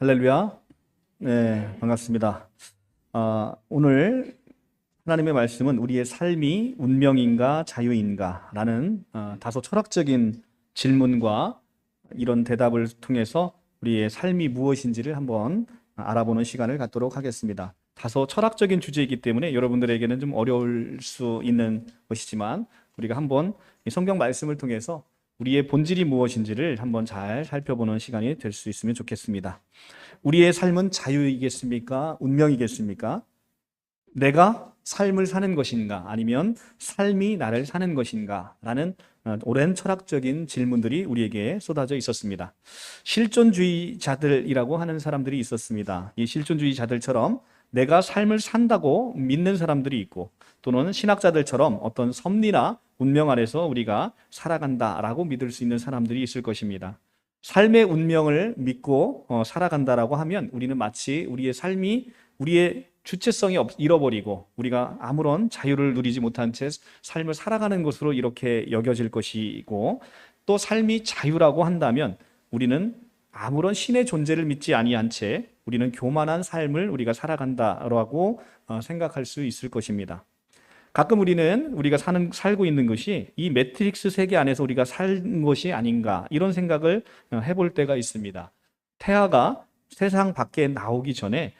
할렐루야. 네, 반갑습니다. 오늘 하나님의 말씀은 우리의 삶이 운명인가 자유인가 라는 다소 철학적인 질문과 이런 대답을 통해서 우리의 삶이 무엇인지를 한번 알아보는 시간을 갖도록 하겠습니다. 다소 철학적인 주제이기 때문에 여러분들에게는 좀 어려울 수 있는 것이지만 우리가 한번 이 성경 말씀을 통해서 우리의 본질이 무엇인지를 한번 잘 살펴보는 시간이 될 수 있으면 좋겠습니다. 우리의 삶은 자유이겠습니까? 운명이겠습니까? 내가 삶을 사는 것인가? 아니면 삶이 나를 사는 것인가? 라는 오랜 철학적인 질문들이 우리에게 쏟아져 있었습니다. 실존주의자들이라고 하는 사람들이 있었습니다. 이 실존주의자들처럼 내가 삶을 산다고 믿는 사람들이 있고, 또는 신학자들처럼 어떤 섭리나 운명 아래서 우리가 살아간다라고 믿을 수 있는 사람들이 있을 것입니다. 삶의 운명을 믿고 살아간다라고 하면 우리는 마치 우리의 삶이 우리의 주체성이 잃어버리고 우리가 아무런 자유를 누리지 못한 채 삶을 살아가는 것으로 이렇게 여겨질 것이고, 또 삶이 자유라고 한다면 우리는 아무런 신의 존재를 믿지 아니한 채 우리는 교만한 삶을 우리가 살아간다라고 생각할 수 있을 것입니다. 가끔 우리가 살고 있는 것이 이 매트릭스 세계 안에서 우리가 산 것이 아닌가, 이런 생각을 해볼 때가 있습니다. 태아가 세상 밖에 나오기 전에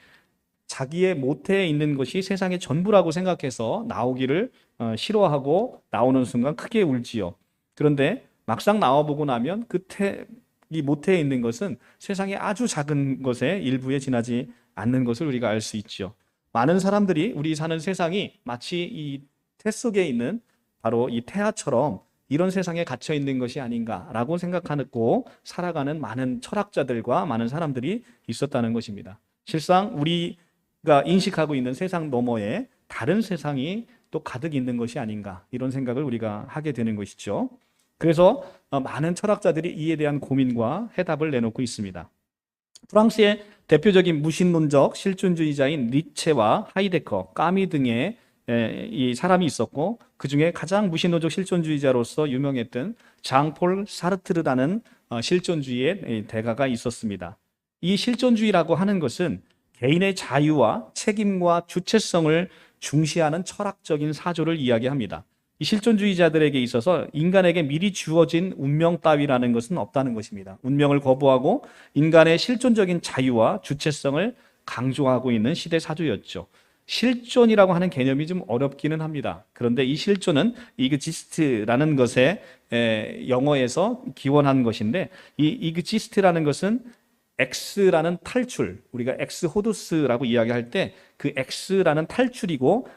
자기의 모태에 있는 것이 세상의 전부라고 생각해서 나오기를 싫어하고 나오는 순간 크게 울지요. 그런데 막상 나와보고 나면 이 모태에 있는 것은 세상의 아주 작은 것의 일부에 지나지 않는 것을 우리가 알 수 있죠. 많은 사람들이 우리 사는 세상이 마치 이 태 속에 있는 바로 이 태아처럼 이런 세상에 갇혀 있는 것이 아닌가라고 생각하고 살아가는 많은 철학자들과 많은 사람들이 있었다는 것입니다. 실상 우리가 인식하고 있는 세상 너머에 다른 세상이 또 가득 있는 것이 아닌가, 이런 생각을 우리가 하게 되는 것이죠. 그래서 많은 철학자들이 이에 대한 고민과 해답을 내놓고 있습니다. 프랑스의 대표적인 무신론적 실존주의자인 니체와 하이데커, 까미 등의 이 사람이 있었고, 그 중에 가장 무신론적 실존주의자로서 유명했던 장폴 사르트르라는 실존주의의 대가가 있었습니다. 이 실존주의라고 하는 것은 개인의 자유와 책임과 주체성을 중시하는 철학적인 사조를 이야기합니다. 이 실존주의자들에게 있어서 인간에게 미리 주어진 운명 따위라는 것은 없다는 것입니다. 운명을 거부하고 인간의 실존적인 자유와 주체성을 강조하고 있는 시대 사조였죠. 실존이라고 하는 개념이 좀 어렵기는 합니다. 그런데 이 실존은 이그지스트라는 것에 영어에서 기원한 것인데, 이 이그지스트라는 것은 X라는 탈출, 우리가 엑스호두스라고 이야기할 때 그 X라는 탈출이고,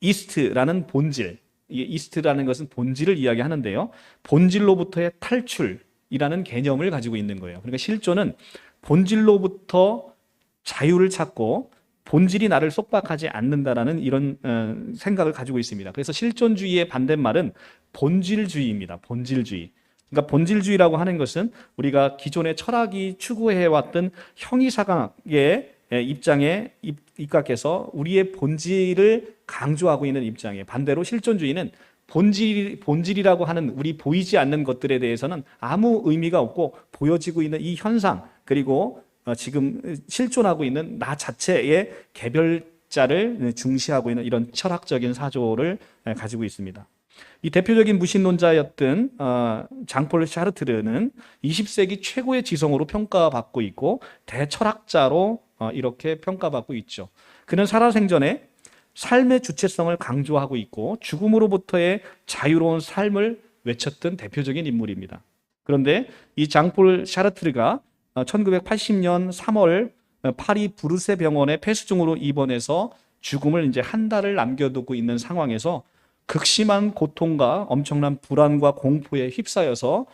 이스트라는 본질, 이스트라는 것은 본질을 이야기하는데요, 본질로부터의 탈출이라는 개념을 가지고 있는 거예요. 그러니까 실존은 본질로부터 자유를 찾고 본질이 나를 속박하지 않는다라는 이런 생각을 가지고 있습니다. 그래서 실존주의의 반대말은 본질주의입니다. 본질주의. 그러니까 본질주의라고 하는 것은 우리가 기존의 철학이 추구해왔던 형이사각의 입장에 입각해서 우리의 본질을 강조하고 있는 입장이에요. 반대로 실존주의는 본질이라고 하는 우리 보이지 않는 것들에 대해서는 아무 의미가 없고, 보여지고 있는 이 현상, 그리고 지금 실존하고 있는 나 자체의 개별자를 중시하고 있는 이런 철학적인 사조를 가지고 있습니다. 이 대표적인 무신론자였던 장폴 샤르트르는 20세기 최고의 지성으로 평가받고 있고 대철학자로 이렇게 평가받고 있죠. 그는 살아생전에 삶의 주체성을 강조하고 있고 죽음으로부터의 자유로운 삶을 외쳤던 대표적인 인물입니다. 그런데 이 장폴 샤르트르가 1980년 3월 파리 부르세 병원에 폐수증으로 입원해서 죽음을 이제 한 달을 남겨두고 있는 상황에서 극심한 고통과 엄청난 불안과 공포에 휩싸여서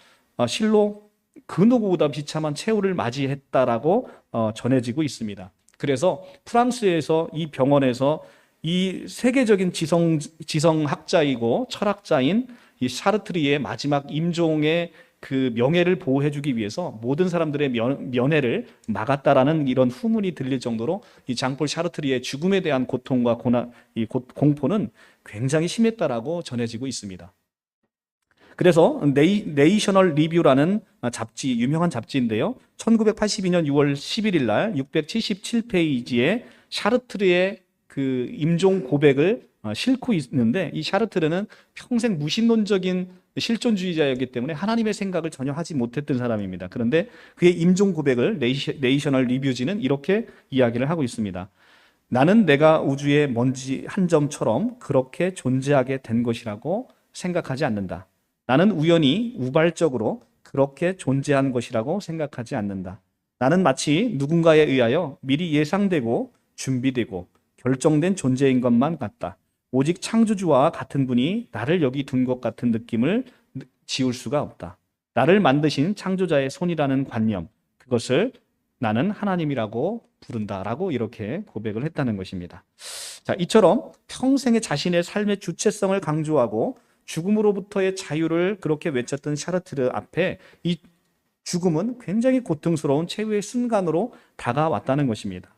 실로 그 누구보다 비참한 최후를 맞이했다라고 전해지고 있습니다. 그래서 프랑스에서 이 병원에서 이 세계적인 지성학자이고 철학자인 이 샤르트르의 마지막 임종의 그 명예를 보호해주기 위해서 모든 사람들의 면회를 막았다라는 이런 후문이 들릴 정도로 이 장폴 샤르트르의 죽음에 대한 고통과 공포는 굉장히 심했다라고 전해지고 있습니다. 그래서 네이셔널 리뷰라는 잡지, 유명한 잡지인데요. 1982년 6월 11일 날 677페이지에 샤르트르의 그 임종 고백을 싣고 있는데, 이 샤르트르는 평생 무신론적인 실존주의자였기 때문에 하나님의 생각을 전혀 하지 못했던 사람입니다. 그런데 그의 임종 고백을 네이셔널 리뷰지는 이렇게 이야기를 하고 있습니다. 나는 내가 우주의 먼지 한 점처럼 그렇게 존재하게 된 것이라고 생각하지 않는다. 나는 우연히 우발적으로 그렇게 존재한 것이라고 생각하지 않는다. 나는 마치 누군가에 의하여 미리 예상되고 준비되고 결정된 존재인 것만 같다. 오직 창조주와 같은 분이 나를 여기 둔 것 같은 느낌을 지울 수가 없다. 나를 만드신 창조자의 손이라는 관념, 그것을 나는 하나님이라고 부른다라고 이렇게 고백을 했다는 것입니다. 자, 이처럼 평생의 자신의 삶의 주체성을 강조하고 죽음으로부터의 자유를 그렇게 외쳤던 샤르트르 앞에 이 죽음은 굉장히 고통스러운 최후의 순간으로 다가왔다는 것입니다.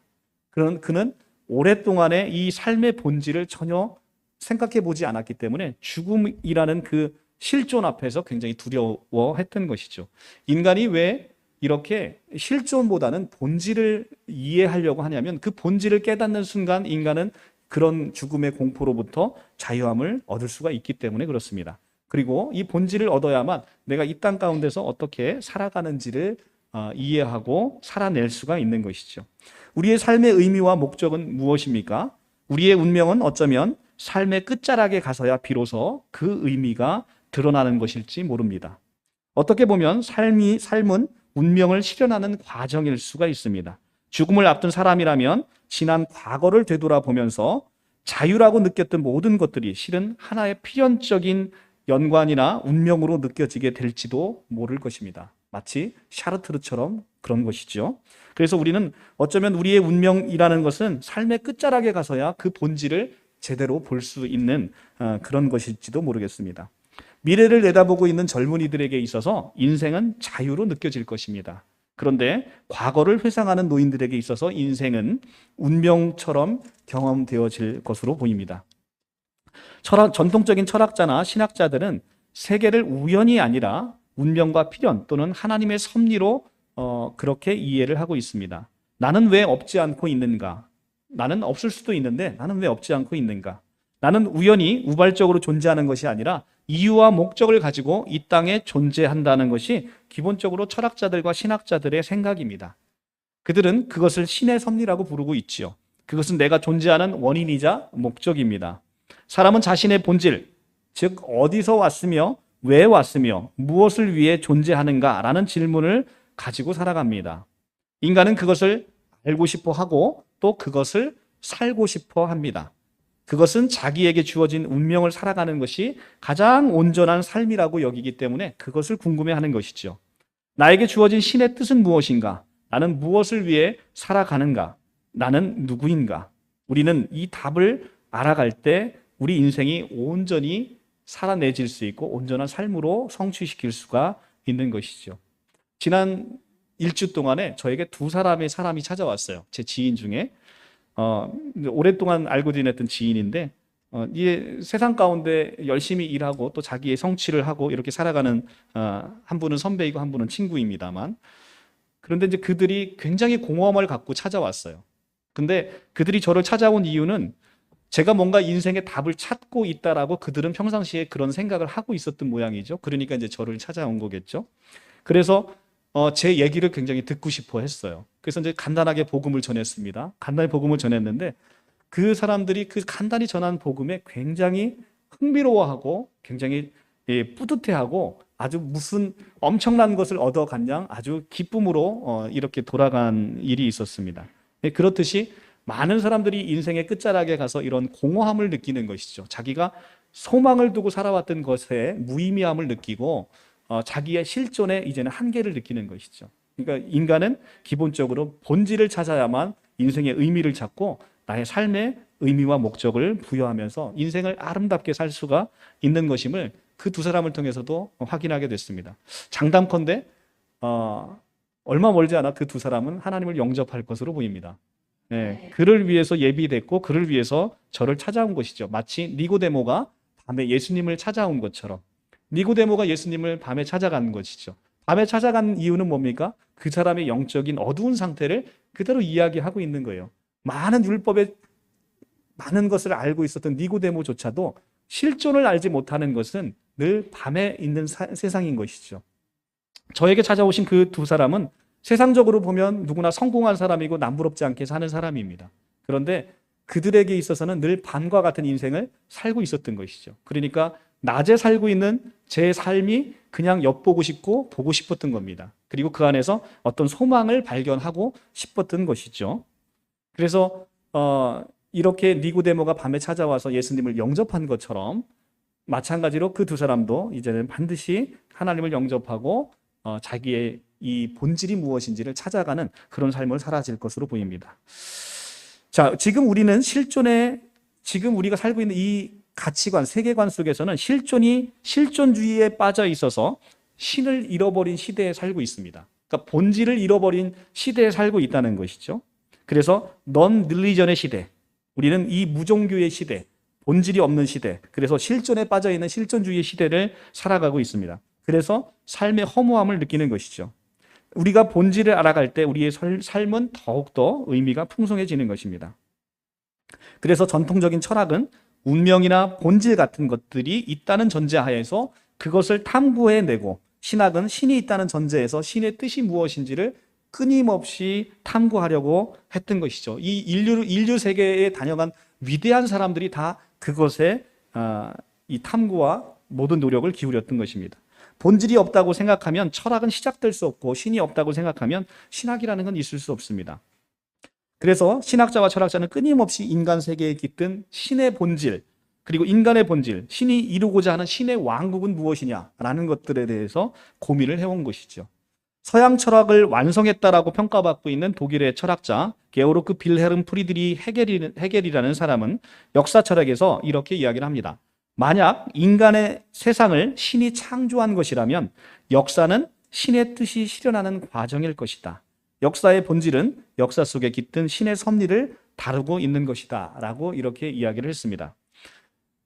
그는 오랫동안의 이 삶의 본질을 전혀 생각해 보지 않았기 때문에 죽음이라는 그 실존 앞에서 굉장히 두려워했던 것이죠. 인간이 왜 이렇게 실존보다는 본질을 이해하려고 하냐면, 그 본질을 깨닫는 순간 인간은 그런 죽음의 공포로부터 자유함을 얻을 수가 있기 때문에 그렇습니다. 그리고 이 본질을 얻어야만 내가 이 땅 가운데서 어떻게 살아가는지를 이해하고 살아낼 수가 있는 것이죠. 우리의 삶의 의미와 목적은 무엇입니까? 우리의 운명은 어쩌면 삶의 끝자락에 가서야 비로소 그 의미가 드러나는 것일지 모릅니다. 어떻게 보면 삶은 운명을 실현하는 과정일 수가 있습니다. 죽음을 앞둔 사람이라면 지난 과거를 되돌아보면서 자유라고 느꼈던 모든 것들이 실은 하나의 필연적인 연관이나 운명으로 느껴지게 될지도 모를 것입니다. 마치 샤르트르처럼 그런 것이죠. 그래서 우리는 어쩌면 우리의 운명이라는 것은 삶의 끝자락에 가서야 그 본질을 제대로 볼 수 있는 그런 것일지도 모르겠습니다. 미래를 내다보고 있는 젊은이들에게 있어서 인생은 자유로 느껴질 것입니다. 그런데 과거를 회상하는 노인들에게 있어서 인생은 운명처럼 경험되어질 것으로 보입니다. 전통적인 철학자나 신학자들은 세계를 우연이 아니라 운명과 필연 또는 하나님의 섭리로 그렇게 이해를 하고 있습니다. 나는 왜 없지 않고 있는가? 나는 없을 수도 있는데 나는 왜 없지 않고 있는가? 나는 우연히 우발적으로 존재하는 것이 아니라 이유와 목적을 가지고 이 땅에 존재한다는 것이 기본적으로 철학자들과 신학자들의 생각입니다. 그들은 그것을 신의 섭리라고 부르고 있지요. 그것은 내가 존재하는 원인이자 목적입니다. 사람은 자신의 본질, 즉 어디서 왔으며 왜 왔으며 무엇을 위해 존재하는가라는 질문을 가지고 살아갑니다. 인간은 그것을 알고 싶어 하고 또 그것을 살고 싶어 합니다. 그것은 자기에게 주어진 운명을 살아가는 것이 가장 온전한 삶이라고 여기기 때문에 그것을 궁금해하는 것이죠. 나에게 주어진 신의 뜻은 무엇인가? 나는 무엇을 위해 살아가는가? 나는 누구인가? 우리는 이 답을 알아갈 때 우리 인생이 온전히 살아내질 수 있고 온전한 삶으로 성취시킬 수가 있는 것이죠. 지난 일주 동안에 저에게 두 사람이 찾아왔어요. 제 지인 중에 오랫동안 알고 지냈던 지인인데 이 세상 가운데 열심히 일하고 또 자기의 성취를 하고 이렇게 살아가는 한 분은 선배이고 한 분은 친구입니다만, 그런데 이제 그들이 굉장히 공허함을 갖고 찾아왔어요. 근데 그들이 저를 찾아온 이유는 제가 뭔가 인생의 답을 찾고 있다라고 그들은 평상시에 그런 생각을 하고 있었던 모양이죠. 그러니까 이제 저를 찾아온 거겠죠. 그래서 제 얘기를 굉장히 듣고 싶어 했어요. 그래서 이제 간단하게 복음을 전했습니다. 간단히 복음을 전했는데 그 사람들이 그 간단히 전한 복음에 굉장히 흥미로워하고 굉장히 뿌듯해하고 아주 무슨 엄청난 것을 얻어간 아주 기쁨으로 이렇게 돌아간 일이 있었습니다. 그렇듯이 많은 사람들이 인생의 끝자락에 가서 이런 공허함을 느끼는 것이죠. 자기가 소망을 두고 살아왔던 것에 무의미함을 느끼고 자기의 실존에 이제는 한계를 느끼는 것이죠. 그러니까 인간은 기본적으로 본질을 찾아야만 인생의 의미를 찾고 나의 삶의 의미와 목적을 부여하면서 인생을 아름답게 살 수가 있는 것임을 그 두 사람을 통해서도 확인하게 됐습니다. 장담컨대 얼마 멀지 않아 그 두 사람은 하나님을 영접할 것으로 보입니다. 네, 그를 위해서 예비됐고 그를 위해서 저를 찾아온 것이죠. 마치 니고데모가 밤에 예수님을 찾아온 것처럼 니고데모가 예수님을 밤에 찾아간 것이죠. 밤에 찾아간 이유는 뭡니까? 그 사람의 영적인 어두운 상태를 그대로 이야기하고 있는 거예요. 많은 율법에 많은 것을 알고 있었던 니고데모조차도 실존을 알지 못하는 것은 늘 밤에 있는 세상인 것이죠. 저에게 찾아오신 그 두 사람은 세상적으로 보면 누구나 성공한 사람이고 남부럽지 않게 사는 사람입니다. 그런데 그들에게 있어서는 늘 밤과 같은 인생을 살고 있었던 것이죠. 그러니까 낮에 살고 있는 제 삶이 그냥 엿보고 싶고 보고 싶었던 겁니다. 그리고 그 안에서 어떤 소망을 발견하고 싶었던 것이죠. 그래서 이렇게 니고데모가 밤에 찾아와서 예수님을 영접한 것처럼 마찬가지로 그 두 사람도 이제는 반드시 하나님을 영접하고 자기의 이 본질이 무엇인지를 찾아가는 그런 삶을 살아질 것으로 보입니다. 자, 지금 우리는 지금 우리가 살고 있는 이 가치관, 세계관 속에서는 실존주의에 빠져 있어서 신을 잃어버린 시대에 살고 있습니다. 그러니까 본질을 잃어버린 시대에 살고 있다는 것이죠. 그래서 넌 릴리전의 시대, 우리는 이 무종교의 시대, 본질이 없는 시대, 그래서 실존에 빠져 있는 실존주의의 시대를 살아가고 있습니다. 그래서 삶의 허무함을 느끼는 것이죠. 우리가 본질을 알아갈 때 우리의 삶은 더욱더 의미가 풍성해지는 것입니다. 그래서 전통적인 철학은 운명이나 본질 같은 것들이 있다는 전제하에서 그것을 탐구해내고, 신학은 신이 있다는 전제에서 신의 뜻이 무엇인지를 끊임없이 탐구하려고 했던 것이죠. 이 인류 세계에 다녀간 위대한 사람들이 다 그것에 이 탐구와 모든 노력을 기울였던 것입니다. 본질이 없다고 생각하면 철학은 시작될 수 없고, 신이 없다고 생각하면 신학이라는 건 있을 수 없습니다. 그래서 신학자와 철학자는 끊임없이 인간 세계에 깃든 신의 본질, 그리고 인간의 본질, 신이 이루고자 하는 신의 왕국은 무엇이냐라는 것들에 대해서 고민을 해온 것이죠. 서양 철학을 완성했다라고 평가받고 있는 독일의 철학자 게오르크 빌헤름 프리드리 헤겔이라는 사람은 역사 철학에서 이렇게 이야기를 합니다. 만약 인간의 세상을 신이 창조한 것이라면 역사는 신의 뜻이 실현하는 과정일 것이다. 역사의 본질은 역사 속에 깃든 신의 섭리를 다루고 있는 것이다 라고 이렇게 이야기를 했습니다.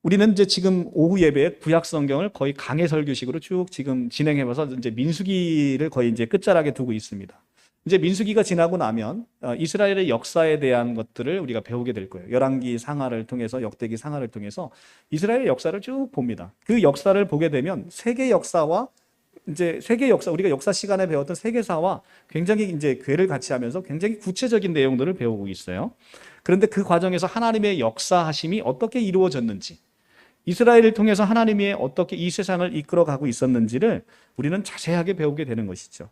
우리는 이제 지금 오후 예배에 구약 성경을 거의 강해 설교식으로 쭉 지금 진행해봐서 이제 민수기를 거의 이제 끝자락에 두고 있습니다. 이제 민수기가 지나고 나면 이스라엘의 역사에 대한 것들을 우리가 배우게 될 거예요. 열왕기 상하를 통해서, 역대기 상하를 통해서 이스라엘의 역사를 쭉 봅니다. 그 역사를 보게 되면 세계 역사와 우리가 역사 시간에 배웠던 세계사와 굉장히 이제 궤를 같이 하면서 굉장히 구체적인 내용들을 배우고 있어요. 그런데 그 과정에서 하나님의 역사하심이 어떻게 이루어졌는지, 이스라엘을 통해서 하나님이 어떻게 이 세상을 이끌어가고 있었는지를 우리는 자세하게 배우게 되는 것이죠.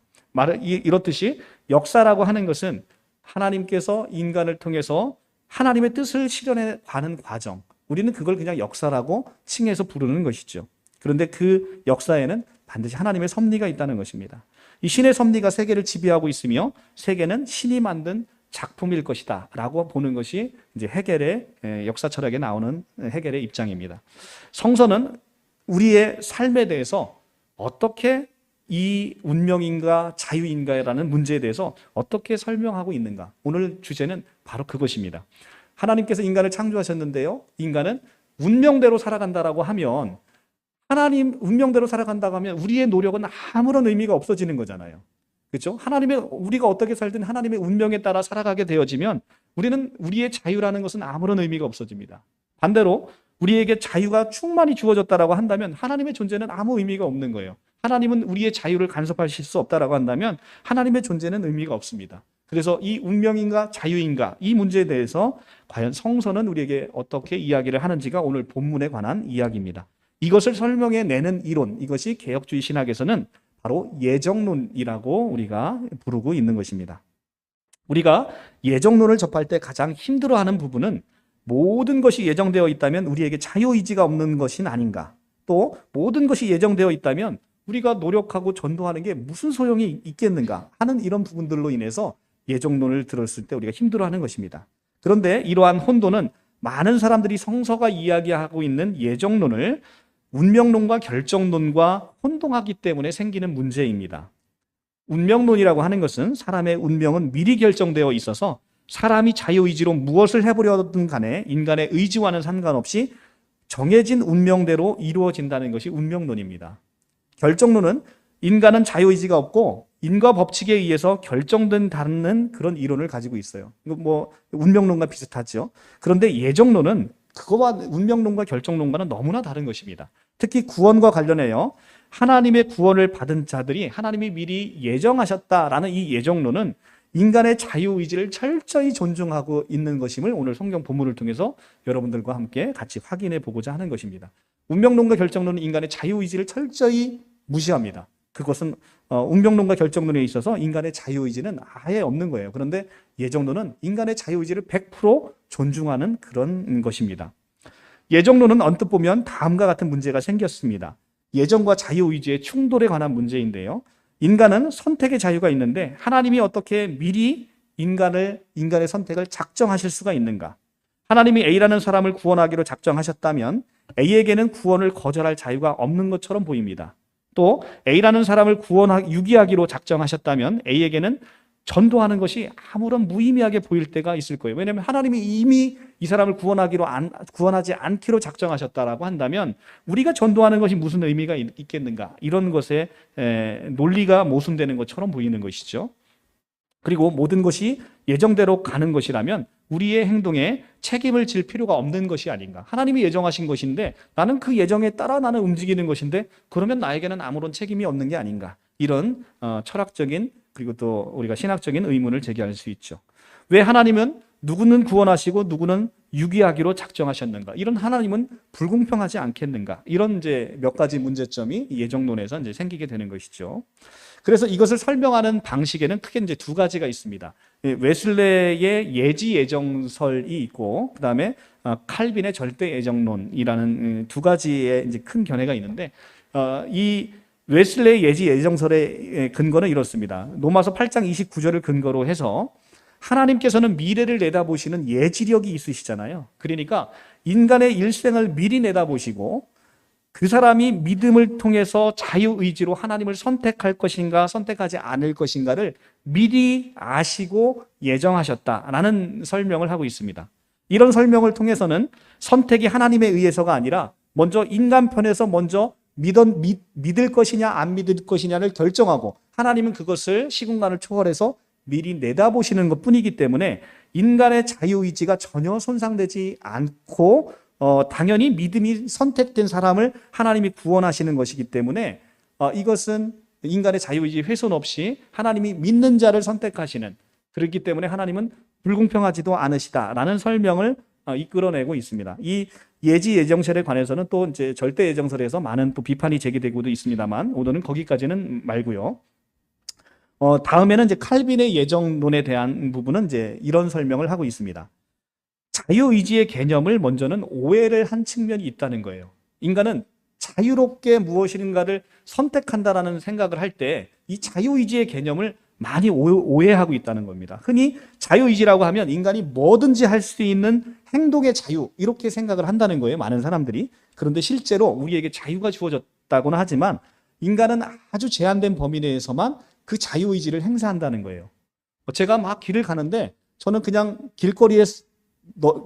이렇듯이 역사라고 하는 것은 하나님께서 인간을 통해서 하나님의 뜻을 실현해 가는 과정, 우리는 그걸 그냥 역사라고 칭해서 부르는 것이죠. 그런데 그 역사에는 반드시 하나님의 섭리가 있다는 것입니다. 이 신의 섭리가 세계를 지배하고 있으며 세계는 신이 만든 작품일 것이다 라고 보는 것이 이제 헤겔의 역사 철학에 나오는 헤겔의 입장입니다. 성서는 우리의 삶에 대해서 어떻게 이 운명인가 자유인가라는 문제에 대해서 어떻게 설명하고 있는가, 오늘 주제는 바로 그것입니다. 하나님께서 인간을 창조하셨는데요, 인간은 운명대로 살아간다라고 하면, 하나님 운명대로 살아간다고 하면 우리의 노력은 아무런 의미가 없어지는 거잖아요. 그렇죠? 우리가 어떻게 살든 하나님의 운명에 따라 살아가게 되어지면 우리는 우리의 자유라는 것은 아무런 의미가 없어집니다. 반대로 우리에게 자유가 충만히 주어졌다라고 한다면 하나님의 존재는 아무 의미가 없는 거예요. 하나님은 우리의 자유를 간섭하실 수 없다라고 한다면 하나님의 존재는 의미가 없습니다. 그래서 이 운명인가 자유인가 이 문제에 대해서 과연 성서는 우리에게 어떻게 이야기를 하는지가 오늘 본문에 관한 이야기입니다. 이것을 설명해내는 이론, 이것이 개혁주의 신학에서는 바로 예정론이라고 우리가 부르고 있는 것입니다. 우리가 예정론을 접할 때 가장 힘들어하는 부분은 모든 것이 예정되어 있다면 우리에게 자유의지가 없는 것이 아닌가, 또 모든 것이 예정되어 있다면 우리가 노력하고 전도하는 게 무슨 소용이 있겠는가 하는 이런 부분들로 인해서 예정론을 들었을 때 우리가 힘들어하는 것입니다. 그런데 이러한 혼돈은 많은 사람들이 성서가 이야기하고 있는 예정론을 운명론과 결정론과 혼동하기 때문에 생기는 문제입니다. 운명론이라고 하는 것은 사람의 운명은 미리 결정되어 있어서 사람이 자유의지로 무엇을 해보려든 간에 인간의 의지와는 상관없이 정해진 운명대로 이루어진다는 것이 운명론입니다. 결정론은 인간은 자유의지가 없고 인과 법칙에 의해서 결정된다는 그런 이론을 가지고 있어요. 이거 뭐 운명론과 비슷하죠. 그런데 예정론은 그거와 운명론과 결정론과는 너무나 다른 것입니다. 특히 구원과 관련해요. 하나님의 구원을 받은 자들이 하나님이 미리 예정하셨다라는 이 예정론은 인간의 자유의지를 철저히 존중하고 있는 것임을 오늘 성경 본문을 통해서 여러분들과 함께 같이 확인해 보고자 하는 것입니다. 운명론과 결정론은 인간의 자유의지를 철저히 무시합니다. 그것은 운명론과 결정론에 있어서 인간의 자유의지는 아예 없는 거예요. 그런데 예정론은 인간의 자유의지를 100% 존중하는 그런 것입니다. 예정론은 언뜻 보면 다음과 같은 문제가 생겼습니다. 예정과 자유의지의 충돌에 관한 문제인데요. 인간은 선택의 자유가 있는데 하나님이 어떻게 미리 인간의 선택을 작정하실 수가 있는가? 하나님이 A라는 사람을 구원하기로 작정하셨다면 A에게는 구원을 거절할 자유가 없는 것처럼 보입니다. 또 A라는 사람을 유기하기로 작정하셨다면 A에게는 전도하는 것이 아무런 무의미하게 보일 때가 있을 거예요. 왜냐하면 하나님이 이미 이 사람을 구원하지 않기로 작정하셨다라고 한다면 우리가 전도하는 것이 무슨 의미가 있겠는가? 이런 것에 논리가 모순되는 것처럼 보이는 것이죠. 그리고 모든 것이 예정대로 가는 것이라면 우리의 행동에 책임을 질 필요가 없는 것이 아닌가. 하나님이 예정하신 것인데 나는 그 예정에 따라 나는 움직이는 것인데 그러면 나에게는 아무런 책임이 없는 게 아닌가. 이런 철학적인 그리고 또 우리가 신학적인 의문을 제기할 수 있죠. 왜 하나님은 누구는 구원하시고 누구는 유기하기로 작정하셨는가? 이런 하나님은 불공평하지 않겠는가? 이런 이제 몇 가지 문제점이 예정론에서 이제 생기게 되는 것이죠. 그래서 이것을 설명하는 방식에는 크게 이제 두 가지가 있습니다. 웨슬레의 예지 예정설이 있고, 그 다음에 칼빈의 절대 예정론이라는 두 가지의 이제 큰 견해가 있는데, 이 웨슬레의 예지 예정설의 근거는 이렇습니다. 로마서 8장 29절을 근거로 해서 하나님께서는 미래를 내다보시는 예지력이 있으시잖아요. 그러니까 인간의 일생을 미리 내다보시고 그 사람이 믿음을 통해서 자유의지로 하나님을 선택할 것인가 선택하지 않을 것인가를 미리 아시고 예정하셨다라는 설명을 하고 있습니다. 이런 설명을 통해서는 선택이 하나님에 의해서가 아니라 먼저 인간 편에서 먼저 믿을 것이냐 안 믿을 것이냐를 결정하고 하나님은 그것을 시공간을 초월해서 미리 내다보시는 것뿐이기 때문에 인간의 자유의지가 전혀 손상되지 않고 당연히 믿음이 선택된 사람을 하나님이 구원하시는 것이기 때문에 이것은 인간의 자유의지 훼손 없이 하나님이 믿는 자를 선택하시는, 그렇기 때문에 하나님은 불공평하지도 않으시다라는 설명을 이끌어내고 있습니다. 이 예지 예정설에 관해서는 또 이제 절대 예정설에서 많은 또 비판이 제기되고도 있습니다만 오늘은 거기까지는 말고요. 다음에는 이제 칼빈의 예정론에 대한 부분은 이제 이런 설명을 하고 있습니다. 자유의지의 개념을 먼저는 오해를 한 측면이 있다는 거예요. 인간은 자유롭게 무엇인가를 선택한다라는 생각을 할 때 이 자유의지의 개념을 많이 오해하고 있다는 겁니다. 흔히 자유의지라고 하면 인간이 뭐든지 할 수 있는 행동의 자유 이렇게 생각을 한다는 거예요. 많은 사람들이. 그런데 실제로 우리에게 자유가 주어졌다고는 하지만 인간은 아주 제한된 범위 내에서만 그 자유의지를 행사한다는 거예요. 제가 막 길을 가는데 저는 그냥 길거리에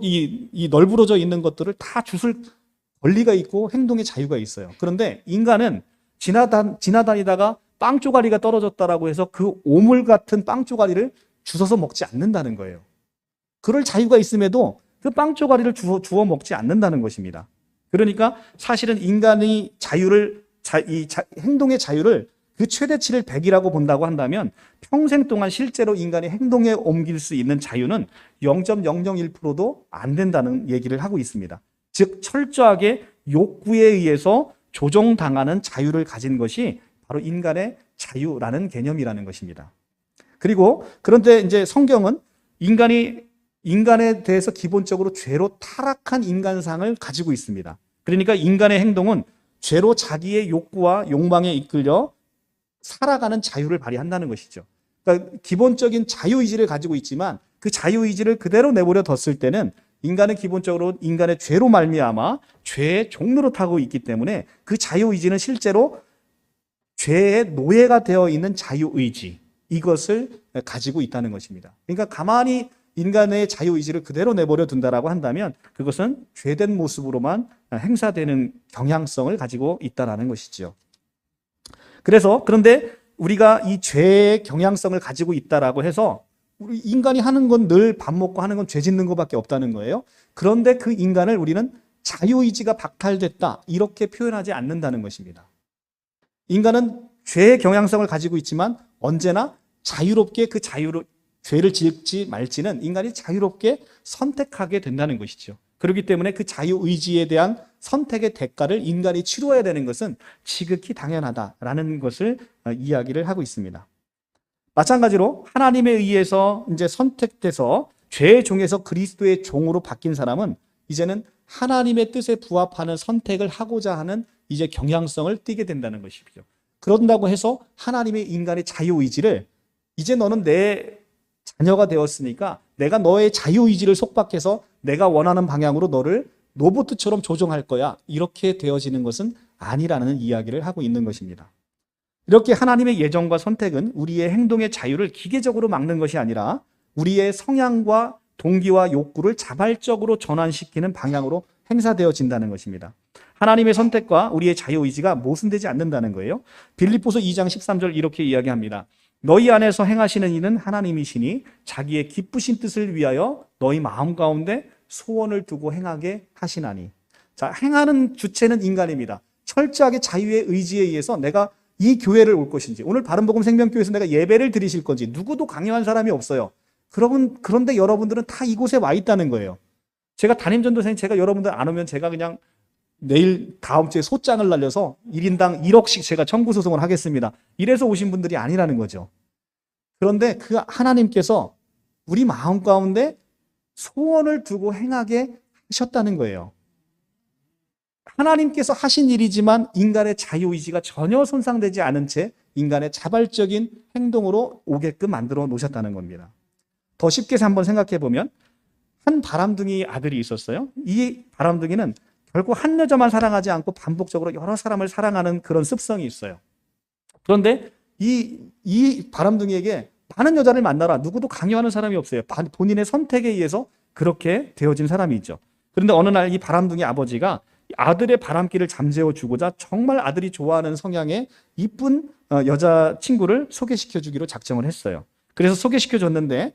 이 널브러져 있는 것들을 다 주술 권리가 있고 행동의 자유가 있어요. 그런데 인간은 지나다니다가 빵 쪼가리가 떨어졌다라고 해서 그 오물 같은 빵 쪼가리를 주워서 먹지 않는다는 거예요. 그럴 자유가 있음에도 그 빵 쪼가리를 주워 먹지 않는다는 것입니다. 그러니까 사실은 인간의 행동의 자유를 그 최대치를 100이라고 본다고 한다면 평생 동안 실제로 인간이 행동에 옮길 수 있는 자유는 0.001%도 안 된다는 얘기를 하고 있습니다. 즉 철저하게 욕구에 의해서 조종당하는 자유를 가진 것이 바로 인간의 자유라는 개념이라는 것입니다. 그리고 그런데 이제 성경은 인간에 대해서 기본적으로 죄로 타락한 인간상을 가지고 있습니다. 그러니까 인간의 행동은 죄로 자기의 욕구와 욕망에 이끌려 살아가는 자유를 발휘한다는 것이죠. 그러니까 기본적인 자유의지를 가지고 있지만 그 자유의지를 그대로 내버려 뒀을 때는 인간은 기본적으로 인간의 죄로 말미암아 죄의 종로로 타고 있기 때문에 그 자유의지는 실제로 죄의 노예가 되어 있는 자유의지, 이것을 가지고 있다는 것입니다. 그러니까 가만히 인간의 자유의지를 그대로 내버려 둔다라고 한다면 그것은 죄된 모습으로만 행사되는 경향성을 가지고 있다라는 것이죠. 그런데 우리가 이 죄의 경향성을 가지고 있다라고 해서 우리 인간이 하는 건 늘 밥 먹고 하는 건 죄 짓는 것밖에 없다는 거예요. 그런데 그 인간을 우리는 자유의지가 박탈됐다 이렇게 표현하지 않는다는 것입니다. 인간은 죄의 경향성을 가지고 있지만 언제나 자유롭게 죄를 지을지 말지는 인간이 자유롭게 선택하게 된다는 것이죠. 그렇기 때문에 그 자유의지에 대한 선택의 대가를 인간이 치루어야 되는 것은 지극히 당연하다라는 것을 이야기를 하고 있습니다. 마찬가지로 하나님에 의해서 이제 선택돼서 죄의 종에서 그리스도의 종으로 바뀐 사람은 이제는 하나님의 뜻에 부합하는 선택을 하고자 하는 이제 경향성을 띠게 된다는 것이죠. 그런다고 해서 하나님의 인간의 자유의지를 이제 너는 내 자녀가 되었으니까 내가 너의 자유의지를 속박해서 내가 원하는 방향으로 너를 로봇처럼 조종할 거야. 이렇게 되어지는 것은 아니라는 이야기를 하고 있는 것입니다. 이렇게 하나님의 예정과 선택은 우리의 행동의 자유를 기계적으로 막는 것이 아니라 우리의 성향과 동기와 욕구를 자발적으로 전환시키는 방향으로 행사되어진다는 것입니다. 하나님의 선택과 우리의 자유의지가 모순되지 않는다는 거예요. 빌립보서 2장 13절 이렇게 이야기합니다. 너희 안에서 행하시는 이는 하나님이시니 자기의 기쁘신 뜻을 위하여 너희 마음 가운데 소원을 두고 행하게 하시나니. 자, 행하는 주체는 인간입니다. 철저하게 자유의 의지에 의해서 내가 이 교회를 올 것인지, 오늘 바른복음 생명교회에서 내가 예배를 드리실 건지 누구도 강요한 사람이 없어요. 그런데 여러분들은 다 이곳에 와 있다는 거예요. 제가 담임전도사님, 제가 여러분들 안 오면 제가 그냥 내일 다음 주에 소장을 날려서 1인당 1억씩 제가 청구 소송을 하겠습니다. 이래서 오신 분들이 아니라는 거죠. 그런데 그 하나님께서 우리 마음 가운데 소원을 두고 행하게 하셨다는 거예요. 하나님께서 하신 일이지만 인간의 자유의지가 전혀 손상되지 않은 채 인간의 자발적인 행동으로 오게끔 만들어 놓으셨다는 겁니다. 더 쉽게 한번 생각해 보면 한 바람둥이 아들이 있었어요. 이 바람둥이는 결국 한 여자만 사랑하지 않고 반복적으로 여러 사람을 사랑하는 그런 습성이 있어요. 그런데 이 바람둥이에게 많은 여자를 만나라. 누구도 강요하는 사람이 없어요. 본인의 선택에 의해서 그렇게 되어진 사람이 있죠. 그런데 어느 날 이 바람둥이 아버지가 아들의 바람기를 잠재워 주고자 정말 아들이 좋아하는 성향의 이쁜 여자친구를 소개시켜 주기로 작정을 했어요. 그래서 소개시켜 줬는데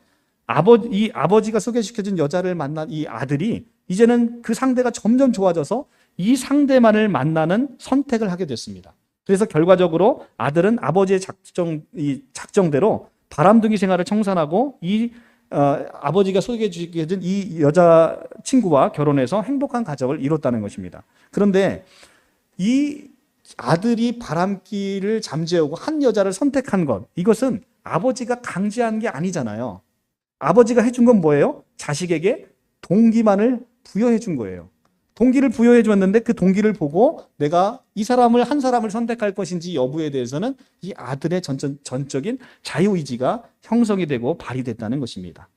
이 아버지가 소개시켜준 여자를 만난 이 아들이 이제는 그 상대가 점점 좋아져서 이 상대만을 만나는 선택을 하게 됐습니다. 그래서 결과적으로 아들은 아버지의 작정대로 바람둥이 생활을 청산하고 아버지가 소개해 주신 이 여자친구와 결혼해서 행복한 가정을 이뤘다는 것입니다. 그런데 이 아들이 바람기를 잠재우고 한 여자를 선택한 것, 이것은 아버지가 강제한 게 아니잖아요. 아버지가 해준 건 뭐예요? 자식에게 동기만을 부여해 준 거예요. 동기를 부여해 줬는데 그 동기를 보고 내가 한 사람을 선택할 것인지 여부에 대해서는 이 아들의 전적인 자유의지가 형성이 되고 발휘됐다는 것입니다.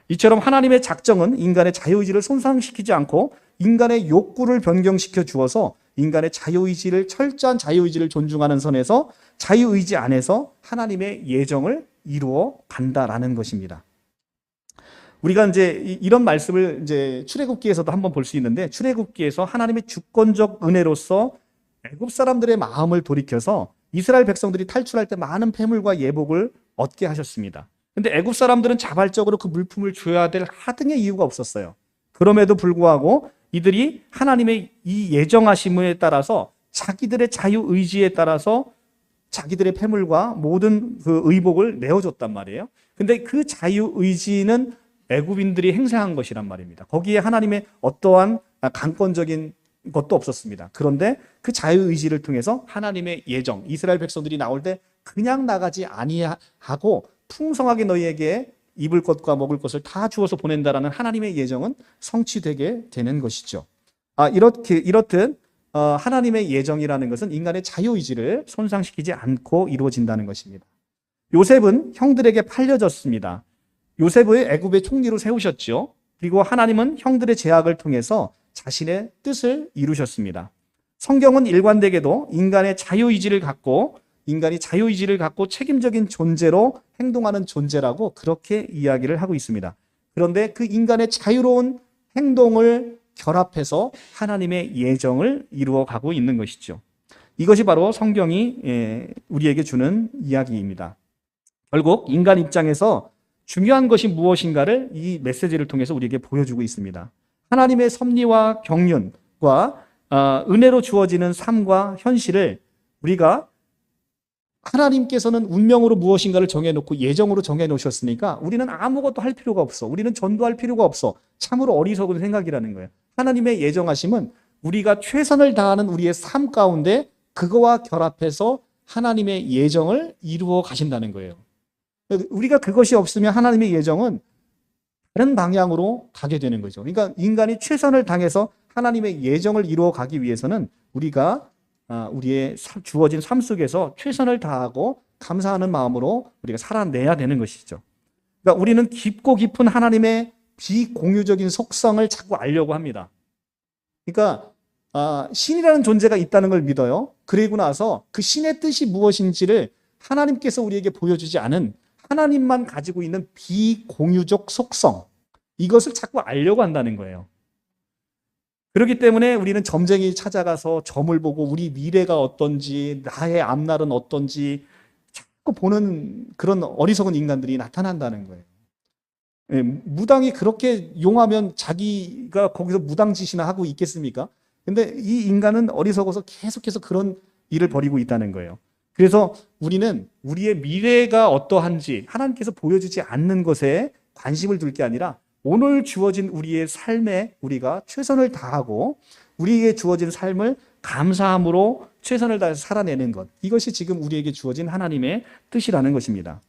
이처럼 하나님의 작정은 인간의 자유의지를 손상시키지 않고 인간의 욕구를 변경시켜 주어서 인간의 철저한 자유의지를 존중하는 선에서 자유의지 안에서 하나님의 예정을 이루어 간다라는 것입니다. 우리가 이제 이런 말씀을 이제 출애굽기에서도 한번 볼 수 있는데, 출애굽기에서 하나님의 주권적 은혜로서 애굽 사람들의 마음을 돌이켜서 이스라엘 백성들이 탈출할 때 많은 폐물과 예복을 얻게 하셨습니다. 근데 애굽 사람들은 자발적으로 그 물품을 줘야 될 하등의 이유가 없었어요. 그럼에도 불구하고 이들이 하나님의 이 예정하심에 따라서 자기들의 자유의지에 따라서 자기들의 폐물과 모든 그 의복을 내어줬단 말이에요. 근데 그 자유의지는 애굽인들이 행사한 것이란 말입니다. 거기에 하나님의 어떠한 강권적인 것도 없었습니다. 그런데 그 자유의지를 통해서 하나님의 예정, 이스라엘 백성들이 나올 때 그냥 나가지 아니하고 풍성하게 너희에게 입을 것과 먹을 것을 다 주어서 보낸다라는 하나님의 예정은 성취되게 되는 것이죠. 이렇듯 하나님의 예정이라는 것은 인간의 자유의지를 손상시키지 않고 이루어진다는 것입니다. 요셉은 형들에게 팔려졌습니다. 요셉을 애굽의 총리로 세우셨죠. 그리고 하나님은 형들의 제약을 통해서 자신의 뜻을 이루셨습니다. 성경은 일관되게도 인간이 자유의지를 갖고 책임적인 존재로 행동하는 존재라고 그렇게 이야기를 하고 있습니다. 그런데 그 인간의 자유로운 행동을 결합해서 하나님의 예정을 이루어 가고 있는 것이죠. 이것이 바로 성경이 우리에게 주는 이야기입니다. 결국 인간 입장에서 중요한 것이 무엇인가를 이 메시지를 통해서 우리에게 보여주고 있습니다. 하나님의 섭리와 경륜과 은혜로 주어지는 삶과 현실을 우리가 하나님께서는 운명으로 무엇인가를 정해놓고 예정으로 정해놓으셨으니까 우리는 아무것도 할 필요가 없어. 우리는 전도할 필요가 없어. 참으로 어리석은 생각이라는 거예요. 하나님의 예정하심은 우리가 최선을 다하는 우리의 삶 가운데 그거와 결합해서 하나님의 예정을 이루어 가신다는 거예요. 우리가 그것이 없으면 하나님의 예정은 다른 방향으로 가게 되는 거죠. 그러니까 인간이 최선을 다해서 하나님의 예정을 이루어 가기 위해서는 우리가 우리의 주어진 삶 속에서 최선을 다하고 감사하는 마음으로 우리가 살아내야 되는 것이죠. 그러니까 우리는 깊고 깊은 하나님의 비공유적인 속성을 자꾸 알려고 합니다. 그러니까 신이라는 존재가 있다는 걸 믿어요. 그리고 나서 그 신의 뜻이 무엇인지를 하나님께서 우리에게 보여주지 않은 하나님만 가지고 있는 비공유적 속성, 이것을 자꾸 알려고 한다는 거예요. 그렇기 때문에 우리는 점쟁이 찾아가서 점을 보고 우리 미래가 어떤지, 나의 앞날은 어떤지 자꾸 보는 그런 어리석은 인간들이 나타난다는 거예요. 무당이 그렇게 용하면 자기가 거기서 무당짓이나 하고 있겠습니까? 근데 이 인간은 어리석어서 계속해서 그런 일을 벌이고 있다는 거예요. 그래서 우리는 우리의 미래가 어떠한지 하나님께서 보여주지 않는 것에 관심을 둘 게 아니라 오늘 주어진 우리의 삶에 우리가 최선을 다하고 우리에게 주어진 삶을 감사함으로 최선을 다해서 살아내는 것, 이것이 지금 우리에게 주어진 하나님의 뜻이라는 것입니다.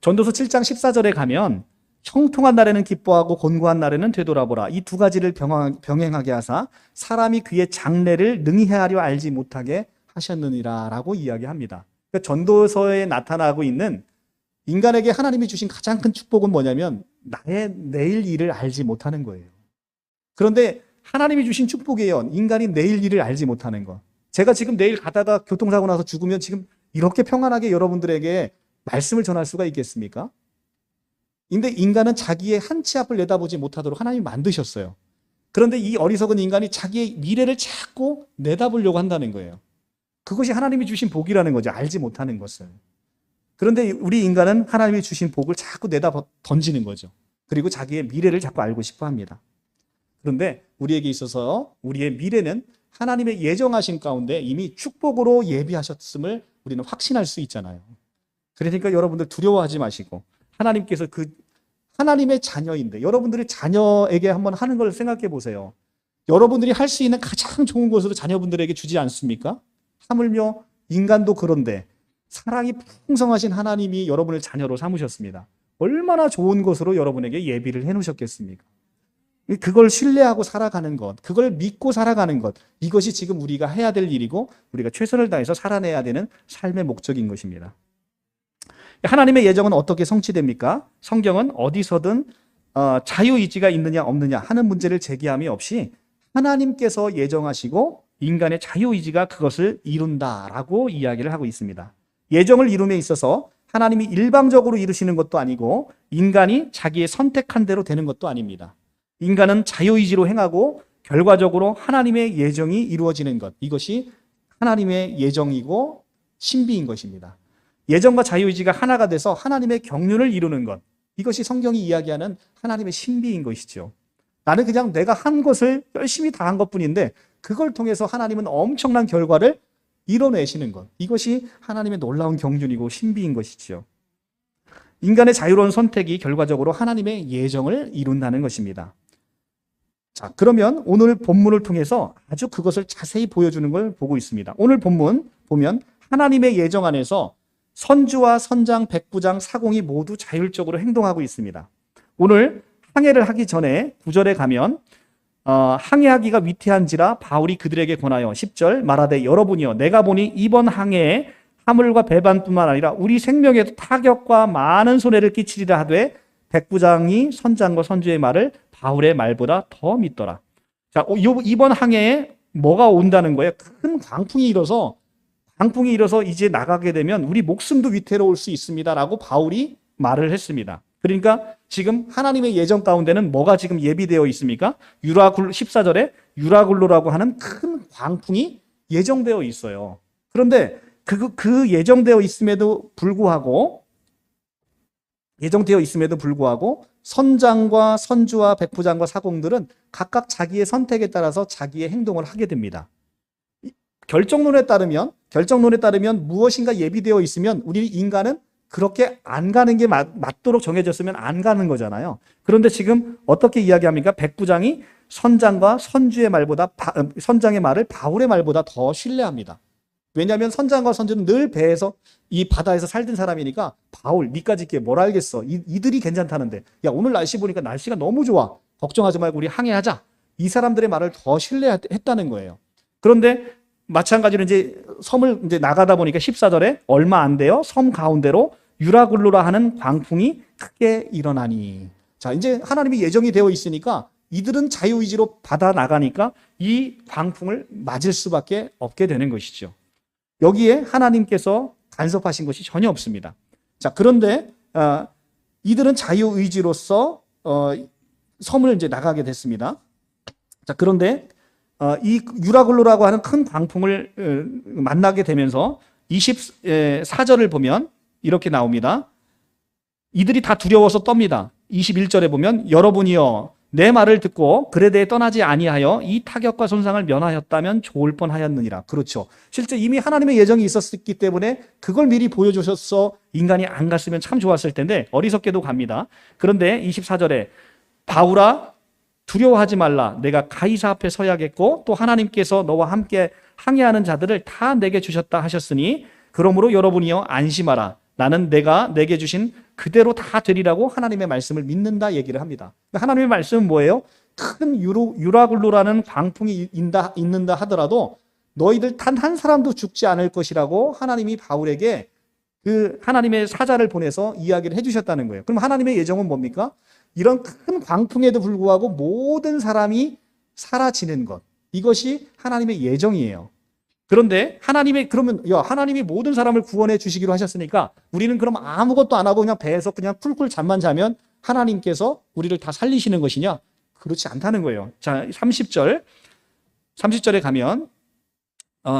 전도서 7장 14절에 가면 형통한 날에는 기뻐하고 곤고한 날에는 되돌아보라. 이 두 가지를 병행하게 하사 사람이 그의 장래를 능히 헤아려 알지 못하게 하셨느니라 라고 이야기합니다. 그러니까 전도서에 나타나고 있는 인간에게 하나님이 주신 가장 큰 축복은 뭐냐면 나의 내일 일을 알지 못하는 거예요. 그런데 하나님이 주신 축복이에요. 인간이 내일 일을 알지 못하는 것. 제가 지금 내일 가다가 교통사고 나서 죽으면 지금 이렇게 평안하게 여러분들에게 말씀을 전할 수가 있겠습니까? 근데 인간은 자기의 한 치 앞을 내다보지 못하도록 하나님이 만드셨어요. 그런데 이 어리석은 인간이 자기의 미래를 자꾸 내다보려고 한다는 거예요. 그것이 하나님이 주신 복이라는 거죠. 알지 못하는 것을. 그런데 우리 인간은 하나님이 주신 복을 자꾸 내다 던지는 거죠. 그리고 자기의 미래를 자꾸 알고 싶어 합니다. 그런데 우리에게 있어서 우리의 미래는 하나님의 예정하신 가운데 이미 축복으로 예비하셨음을 우리는 확신할 수 있잖아요. 그러니까 여러분들 두려워하지 마시고 하나님께서 그 하나님의 자녀인데 여러분들이 자녀에게 한번 하는 걸 생각해 보세요. 여러분들이 할 수 있는 가장 좋은 것으로 자녀분들에게 주지 않습니까? 하물며 인간도 그런데 사랑이 풍성하신 하나님이 여러분을 자녀로 삼으셨습니다. 얼마나 좋은 것으로 여러분에게 예비를 해놓으셨겠습니까? 그걸 신뢰하고 살아가는 것, 그걸 믿고 살아가는 것, 이것이 지금 우리가 해야 될 일이고 우리가 최선을 다해서 살아내야 되는 삶의 목적인 것입니다. 하나님의 예정은 어떻게 성취됩니까? 성경은 어디서든 자유의지가 있느냐 없느냐 하는 문제를 제기함이 없이 하나님께서 예정하시고 인간의 자유의지가 그것을 이룬다라고 이야기를 하고 있습니다. 예정을 이룸에 있어서 하나님이 일방적으로 이루시는 것도 아니고 인간이 자기의 선택한 대로 되는 것도 아닙니다. 인간은 자유의지로 행하고 결과적으로 하나님의 예정이 이루어지는 것, 이것이 하나님의 예정이고 신비인 것입니다. 예정과 자유의지가 하나가 돼서 하나님의 경륜을 이루는 것, 이것이 성경이 이야기하는 하나님의 신비인 것이죠. 나는 그냥 내가 한 것을 열심히 다 한 것뿐인데 그걸 통해서 하나님은 엄청난 결과를 이뤄내시는 것, 이것이 하나님의 놀라운 경륜이고 신비인 것이죠. 인간의 자유로운 선택이 결과적으로 하나님의 예정을 이룬다는 것입니다. 자, 그러면 오늘 본문을 통해서 아주 그것을 자세히 보여주는 걸 보고 있습니다. 오늘 본문 보면 하나님의 예정 안에서 선주와 선장, 백부장, 사공이 모두 자율적으로 행동하고 있습니다. 오늘 항해를 하기 전에 9절에 가면 항해하기가 위태한지라 바울이 그들에게 권하여 10절 말하되 여러분이여 내가 보니 이번 항해에 화물과 배반뿐만 아니라 우리 생명에도 타격과 많은 손해를 끼치리라 하되 백부장이 선장과 선주의 말을 바울의 말보다 더 믿더라. 자, 이번 항해에 뭐가 온다는 거예요? 큰 광풍이 일어서 이제 나가게 되면 우리 목숨도 위태로울 수 있습니다라고 바울이 말을 했습니다. 그러니까 지금 하나님의 예정 가운데는 뭐가 지금 예비되어 있습니까? 유라굴 14절에 유라굴로라고 하는 큰 광풍이 예정되어 있어요. 그런데 그 예정되어 있음에도 불구하고 선장과 선주와 백부장과 사공들은 각각 자기의 선택에 따라서 자기의 행동을 하게 됩니다. 결정론에 따르면 무엇인가 예비되어 있으면 우리 인간은 그렇게 안 가는 게 맞도록 정해졌으면 안 가는 거잖아요. 그런데 지금 어떻게 이야기합니까? 백부장이 선장과 선주의 말보다 선장의 말을 바울의 말보다 더 신뢰합니다. 왜냐하면 선장과 선주는 늘 배에서 이 바다에서 살던 사람이니까 바울 니까지 있게 뭘 알겠어. 이들이 괜찮다는데 야 오늘 날씨 보니까 날씨가 너무 좋아. 걱정하지 말고 우리 항해하자. 이 사람들의 말을 더 신뢰했다는 거예요. 그런데 마찬가지로 이제 섬을 이제 나가다 보니까 14절에 얼마 안 돼요. 섬 가운데로 유라굴로라 하는 광풍이 크게 일어나니. 자, 이제 하나님이 예정이 되어 있으니까 이들은 자유의지로 받아 나가니까 이 광풍을 맞을 수밖에 없게 되는 것이죠. 여기에 하나님께서 간섭하신 것이 전혀 없습니다. 자, 그런데 이들은 자유의지로서 섬을 이제 나가게 됐습니다. 자, 그런데 이 유라굴로라고 하는 큰 광풍을 만나게 되면서 24절을 보면 이렇게 나옵니다. 이들이 다 두려워서 떱니다. 21절에 보면 여러분이여 내 말을 듣고 그에 대해 떠나지 아니하여 이 타격과 손상을 면하였다면 좋을 뻔하였느니라. 그렇죠. 실제 이미 하나님의 예정이 있었기 때문에 그걸 미리 보여주셔서 인간이 안 갔으면 참 좋았을 텐데 어리석게도 갑니다. 그런데 24절에 바울아 두려워하지 말라. 내가 가이사 앞에 서야겠고 또 하나님께서 너와 함께 항해하는 자들을 다 내게 주셨다 하셨으니 그러므로 여러분이여 안심하라. 나는 내가 내게 주신 그대로 다 되리라고 하나님의 말씀을 믿는다 얘기를 합니다. 하나님의 말씀은 뭐예요? 큰 유라굴로라는 광풍이 있는다 하더라도 너희들 단 한 사람도 죽지 않을 것이라고 하나님이 바울에게 그 하나님의 사자를 보내서 이야기를 해주셨다는 거예요. 그럼 하나님의 예정은 뭡니까? 이런 큰 광풍에도 불구하고 모든 사람이 사라지는 것. 이것이 하나님의 예정이에요. 그런데 하나님이 모든 사람을 구원해 주시기로 하셨으니까 우리는 그럼 아무것도 안 하고 그냥 배에서 그냥 쿨쿨 잠만 자면 하나님께서 우리를 다 살리시는 것이냐? 그렇지 않다는 거예요. 자, 30절에 가면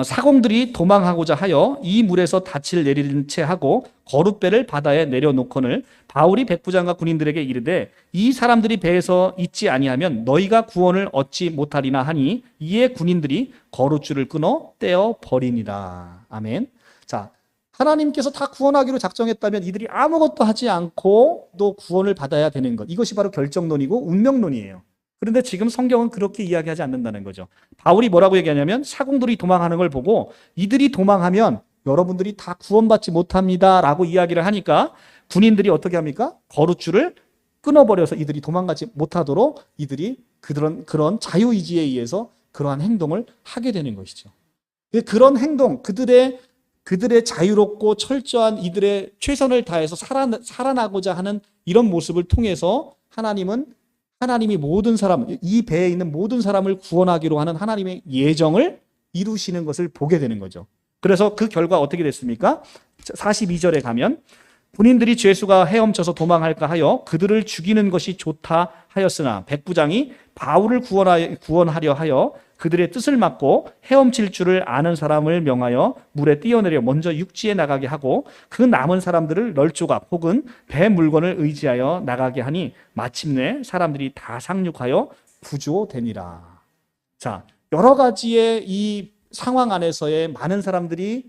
사공들이 도망하고자 하여 이 물에서 닻을 내리는 채 하고 거룻배를 바다에 내려놓거늘 바울이 백부장과 군인들에게 이르되 이 사람들이 배에서 있지 아니하면 너희가 구원을 얻지 못하리나 하니 이에 군인들이 거룻줄을 끊어 떼어 버리니라. 아멘. 자, 하나님께서 다 구원하기로 작정했다면 이들이 아무것도 하지 않고 또 구원을 받아야 되는 것. 이것이 바로 결정론이고 운명론이에요. 그런데 지금 성경은 그렇게 이야기하지 않는다는 거죠. 바울이 뭐라고 얘기하냐면 사공들이 도망하는 걸 보고 이들이 도망하면 여러분들이 다 구원받지 못합니다 라고 이야기를 하니까 군인들이 어떻게 합니까? 거룻줄을 끊어버려서 이들이 도망가지 못하도록 이들이 그런 자유의지에 의해서 그러한 행동을 하게 되는 것이죠. 그런 행동, 그들의 자유롭고 철저한 이들의 최선을 다해서 살아나고자 하는 이런 모습을 통해서 하나님이 모든 사람, 이 배에 있는 모든 사람을 구원하기로 하는 하나님의 예정을 이루시는 것을 보게 되는 거죠. 그래서 그 결과 어떻게 됐습니까? 42절에 가면 군인들이 죄수가 헤엄쳐서 도망할까 하여 그들을 죽이는 것이 좋다 하였으나 백부장이 바울을 구원하려 하여 그들의 뜻을 막고 헤엄칠 줄을 아는 사람을 명하여 물에 뛰어내려 먼저 육지에 나가게 하고 그 남은 사람들을 널조각 혹은 배 물건을 의지하여 나가게 하니 마침내 사람들이 다 상륙하여 구조되니라. 자, 여러 가지의 이 상황 안에서의 많은 사람들이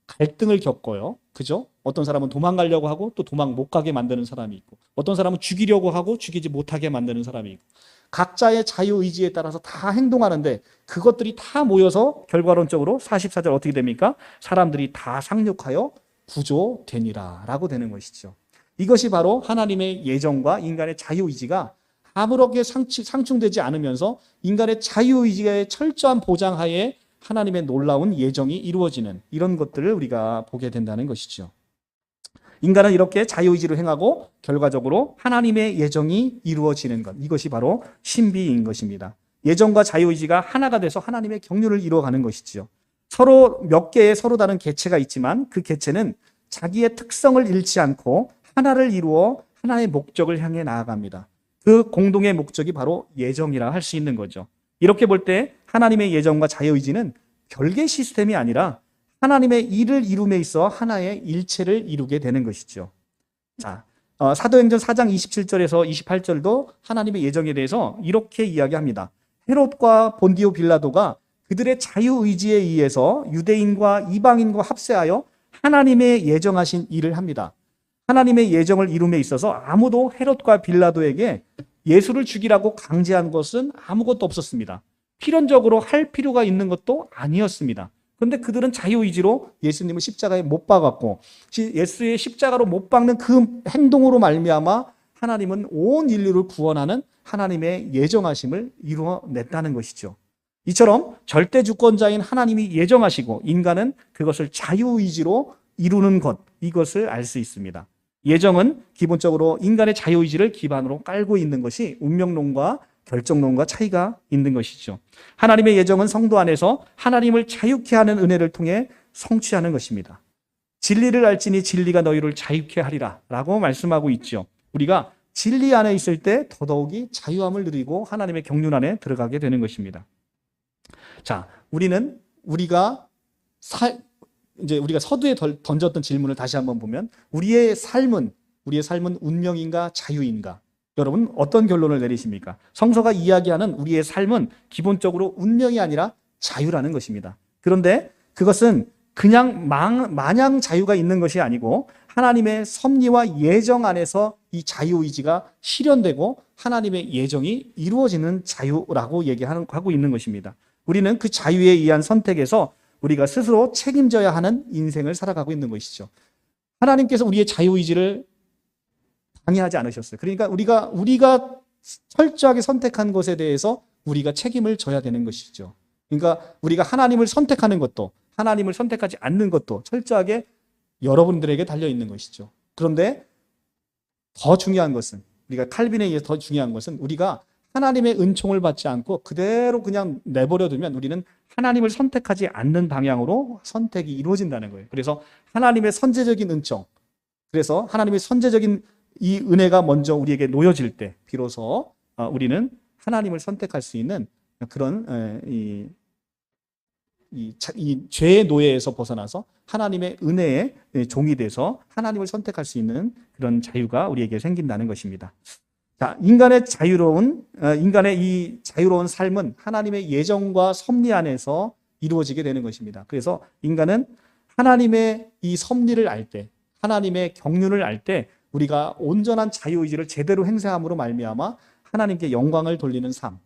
갈등을 겪어요. 그죠? 어떤 사람은 도망가려고 하고 또 도망 못 가게 만드는 사람이 있고 어떤 사람은 죽이려고 하고 죽이지 못하게 만드는 사람이 있고 각자의 자유의지에 따라서 다 행동하는데 그것들이 다 모여서 결과론적으로 44절 어떻게 됩니까? 사람들이 다 상륙하여 구조되니라 라고 되는 것이죠. 이것이 바로 하나님의 예정과 인간의 자유의지가 아무렇게 상충되지 않으면서 인간의 자유의지의 철저한 보장하에 하나님의 놀라운 예정이 이루어지는 이런 것들을 우리가 보게 된다는 것이죠. 인간은 이렇게 자유의지로 행하고 결과적으로 하나님의 예정이 이루어지는 것. 이것이 바로 신비인 것입니다. 예정과 자유의지가 하나가 돼서 하나님의 경륜을 이루어가는 것이지요. 서로 몇 개의 서로 다른 개체가 있지만 그 개체는 자기의 특성을 잃지 않고 하나를 이루어 하나의 목적을 향해 나아갑니다. 그 공동의 목적이 바로 예정이라 할 수 있는 거죠. 이렇게 볼 때 하나님의 예정과 자유의지는 별개 시스템이 아니라 하나님의 일을 이룸에 있어 하나의 일체를 이루게 되는 것이죠. 자, 사도행전 4장 27절에서 28절도 하나님의 예정에 대해서 이렇게 이야기합니다. 헤롯과 본디오 빌라도가 그들의 자유의지에 의해서 유대인과 이방인과 합세하여 하나님의 예정하신 일을 합니다. 하나님의 예정을 이룸에 있어서 아무도 헤롯과 빌라도에게 예수를 죽이라고 강제한 것은 아무것도 없었습니다. 필연적으로 할 필요가 있는 것도 아니었습니다. 그런데 그들은 자유의지로 예수님을 십자가에 못 박았고 예수의 십자가로 못 박는 그 행동으로 말미암아 하나님은 온 인류를 구원하는 하나님의 예정하심을 이루어냈다는 것이죠. 이처럼 절대 주권자인 하나님이 예정하시고 인간은 그것을 자유의지로 이루는 것, 이것을 알 수 있습니다. 예정은 기본적으로 인간의 자유의지를 기반으로 깔고 있는 것이 운명론과 결정론과 차이가 있는 것이죠. 하나님의 예정은 성도 안에서 하나님을 자유케 하는 은혜를 통해 성취하는 것입니다. 진리를 알지니 진리가 너희를 자유케 하리라 라고 말씀하고 있죠. 우리가 진리 안에 있을 때 더더욱이 자유함을 누리고 하나님의 경륜 안에 들어가게 되는 것입니다. 자, 우리가 서두에 던졌던 질문을 다시 한번 보면 우리의 삶은 운명인가 자유인가? 여러분 어떤 결론을 내리십니까? 성서가 이야기하는 우리의 삶은 기본적으로 운명이 아니라 자유라는 것입니다. 그런데 그것은 그냥 마냥 자유가 있는 것이 아니고 하나님의 섭리와 예정 안에서 이 자유의지가 실현되고 하나님의 예정이 이루어지는 자유라고 얘기하고 있는 것입니다. 우리는 그 자유에 의한 선택에서 우리가 스스로 책임져야 하는 인생을 살아가고 있는 것이죠. 하나님께서 우리의 자유의지를 방해하지 않으셨어요. 그러니까 우리가 철저하게 선택한 것에 대해서 우리가 책임을 져야 되는 것이죠. 그러니까 우리가 하나님을 선택하는 것도 하나님을 선택하지 않는 것도 철저하게 여러분들에게 달려 있는 것이죠. 그런데 더 중요한 것은 우리가 칼빈에 의해서 더 중요한 것은 우리가 하나님의 은총을 받지 않고 그대로 그냥 내버려 두면 우리는 하나님을 선택하지 않는 방향으로 선택이 이루어진다는 거예요. 그래서 하나님의 선제적인 은총, 그래서 하나님의 선제적인 이 은혜가 먼저 우리에게 놓여질 때 비로소 우리는 하나님을 선택할 수 있는 그런 이 죄의 노예에서 벗어나서 하나님의 은혜의 종이 돼서 하나님을 선택할 수 있는 그런 자유가 우리에게 생긴다는 것입니다. 자, 인간의 이 자유로운 삶은 하나님의 예정과 섭리 안에서 이루어지게 되는 것입니다. 그래서 인간은 하나님의 이 섭리를 알 때, 하나님의 경륜을 알 때 우리가 온전한 자유의지를 제대로 행사함으로 말미암아 하나님께 영광을 돌리는 삶.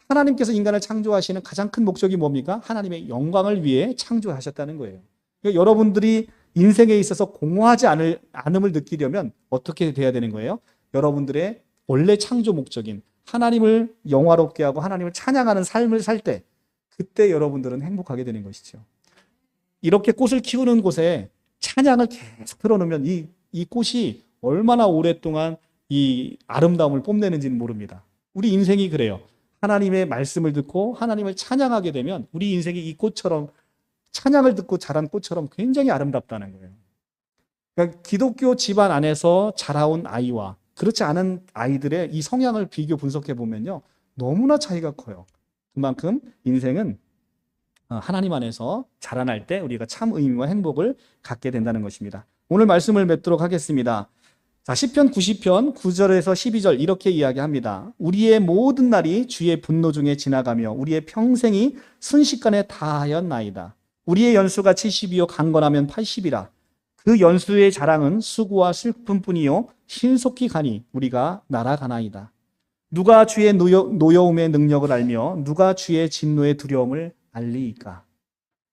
하나님께서 인간을 창조하시는 가장 큰 목적이 뭡니까? 하나님의 영광을 위해 창조하셨다는 거예요. 그러니까 여러분들이 인생에 있어서 공허하지 않음을 느끼려면 어떻게 돼야 되는 거예요? 여러분들의 원래 창조 목적인 하나님을 영화롭게 하고 하나님을 찬양하는 삶을 살 때 그때 여러분들은 행복하게 되는 것이죠. 이렇게 꽃을 키우는 곳에 찬양을 계속 틀어놓으면 이 꽃이 얼마나 오랫동안 이 아름다움을 뽐내는지는 모릅니다. 우리 인생이 그래요. 하나님의 말씀을 듣고 하나님을 찬양하게 되면 우리 인생이 이 꽃처럼 찬양을 듣고 자란 꽃처럼 굉장히 아름답다는 거예요. 그러니까 기독교 집안 안에서 자라온 아이와 그렇지 않은 아이들의 이 성향을 비교 분석해 보면요. 너무나 차이가 커요. 그만큼 인생은 하나님 안에서 자라날 때 우리가 참 의미와 행복을 갖게 된다는 것입니다. 오늘 말씀을 맺도록 하겠습니다. 자, 시편 90편 9절에서 12절 이렇게 이야기합니다. 우리의 모든 날이 주의 분노 중에 지나가며 우리의 평생이 순식간에 다하였나이다. 우리의 연수가 70이요 강건하면 80이라. 그 연수의 자랑은 수고와 슬픔뿐이요 신속히 가니 우리가 날아가나이다. 누가 주의 노여움의 능력을 알며 누가 주의 진노의 두려움을 알리이까.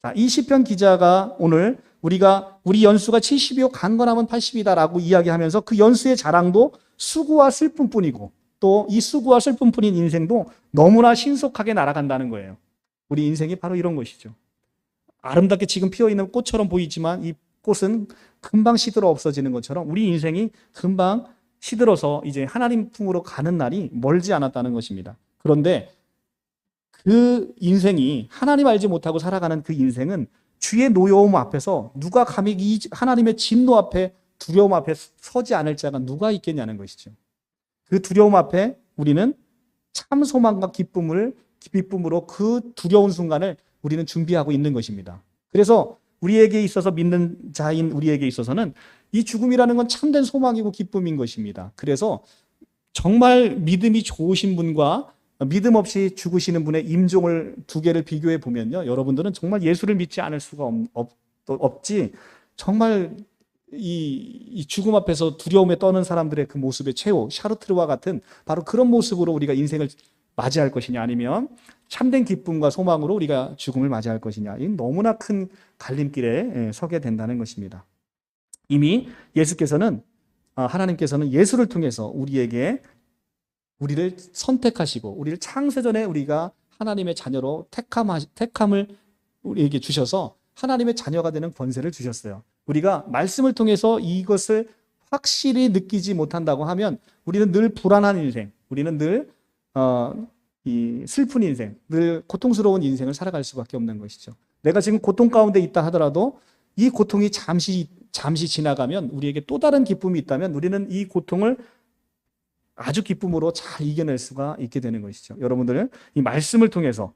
자, 이 시편 기자가 오늘 우리 연수가 70이요 강건하면 80이다라고 이야기하면서 그 연수의 자랑도 수고와 슬픔뿐이고 또 이 수고와 슬픔뿐인 인생도 너무나 신속하게 날아간다는 거예요. 우리 인생이 바로 이런 것이죠. 아름답게 지금 피어있는 꽃처럼 보이지만 이 꽃은 금방 시들어 없어지는 것처럼 우리 인생이 금방 시들어서 이제 하나님 품으로 가는 날이 멀지 않았다는 것입니다. 그런데 그 인생이 하나님 알지 못하고 살아가는 그 인생은 주의 노여움 앞에서 누가 감히 이 하나님의 진노 앞에 두려움 앞에 서지 않을 자가 누가 있겠냐는 것이죠. 그 두려움 앞에 우리는 참 소망과 기쁨으로 그 두려운 순간을 우리는 준비하고 있는 것입니다. 그래서 우리에게 있어서 믿는 자인 우리에게 있어서는 이 죽음이라는 건 참된 소망이고 기쁨인 것입니다. 그래서 정말 믿음이 좋으신 분과 믿음 없이 죽으시는 분의 임종을 두 개를 비교해 보면요, 여러분들은 정말 예수를 믿지 않을 수가 없지. 정말 이 죽음 앞에서 두려움에 떠는 사람들의 그 모습의 최후, 샤르트르와 같은 바로 그런 모습으로 우리가 인생을 맞이할 것이냐, 아니면 참된 기쁨과 소망으로 우리가 죽음을 맞이할 것이냐, 이 너무나 큰 갈림길에 서게 된다는 것입니다. 이미 하나님께서는 예수를 통해서 우리를 선택하시고 우리를 창세전에 우리가 하나님의 자녀로 택함을 우리에게 주셔서 하나님의 자녀가 되는 권세를 주셨어요. 우리가 말씀을 통해서 이것을 확실히 느끼지 못한다고 하면 우리는 늘 불안한 인생, 우리는 늘 이 슬픈 인생, 늘 고통스러운 인생을 살아갈 수밖에 없는 것이죠. 내가 지금 고통 가운데 있다 하더라도 이 고통이 잠시 지나가면 우리에게 또 다른 기쁨이 있다면 우리는 이 고통을 아주 기쁨으로 잘 이겨낼 수가 있게 되는 것이죠. 여러분들은 이 말씀을 통해서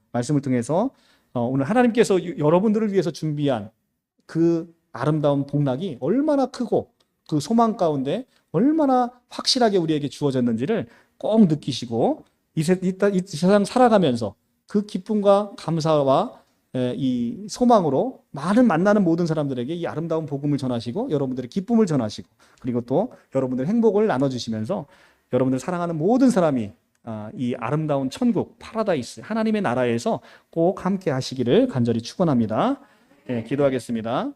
오늘 하나님께서 여러분들을 위해서 준비한 그 아름다운 복락이 얼마나 크고 그 소망 가운데 얼마나 확실하게 우리에게 주어졌는지를 꼭 느끼시고 이 세상 살아가면서 그 기쁨과 감사와 이 소망으로 만나는 모든 사람들에게 이 아름다운 복음을 전하시고 여러분들의 기쁨을 전하시고 그리고 또 여러분들의 행복을 나눠주시면서 여러분들 사랑하는 모든 사람이 이 아름다운 천국, 파라다이스, 하나님의 나라에서 꼭 함께 하시기를 간절히 축원합니다. 기도하겠습니다.